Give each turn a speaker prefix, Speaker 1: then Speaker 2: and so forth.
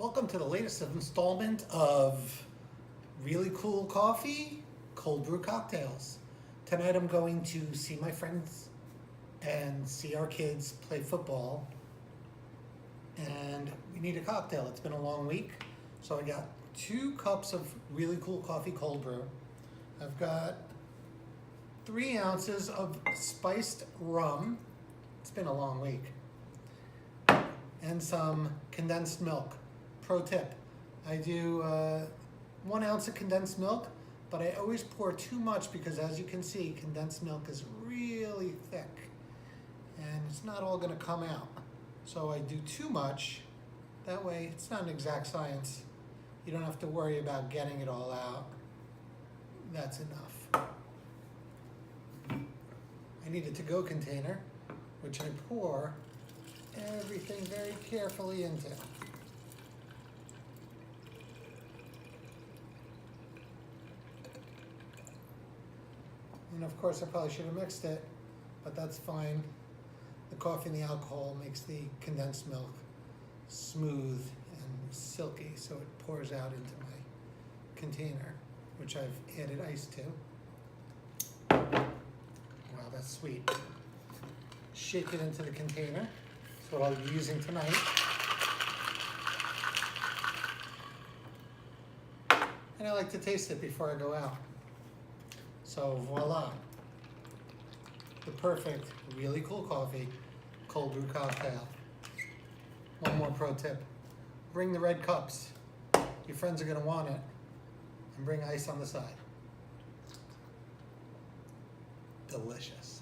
Speaker 1: Welcome to the latest installment of Really Cool Coffee, Cold Brew Cocktails. Tonight I'm going to see my friends and see our kids play football. And we need a cocktail. It's been a long week. So I got 2 cups of Really Cool Coffee Cold Brew. I've got 3 ounces of spiced rum. It's been a long week. And some condensed milk. Pro tip, I do 1 ounce of condensed milk, but I always pour too much because, as you can see, condensed milk is really thick and it's not all going to come out. So I do too much. That way it's not an exact science. You don't have to worry about getting it all out. That's enough. I need a to-go container, which I pour everything very carefully into. And of course I probably should have mixed it, but that's fine. The coffee and the alcohol makes the condensed milk smooth and silky, so it pours out into my container, which I've added ice to. Wow, that's sweet. Shake it into the container. That's what I'll be using tonight. And I like to taste it before I go out. So voila, the perfect, really cool coffee, cold brew cocktail. One more pro tip, bring the red cups. Your friends are gonna want it, and bring ice on the side. Delicious.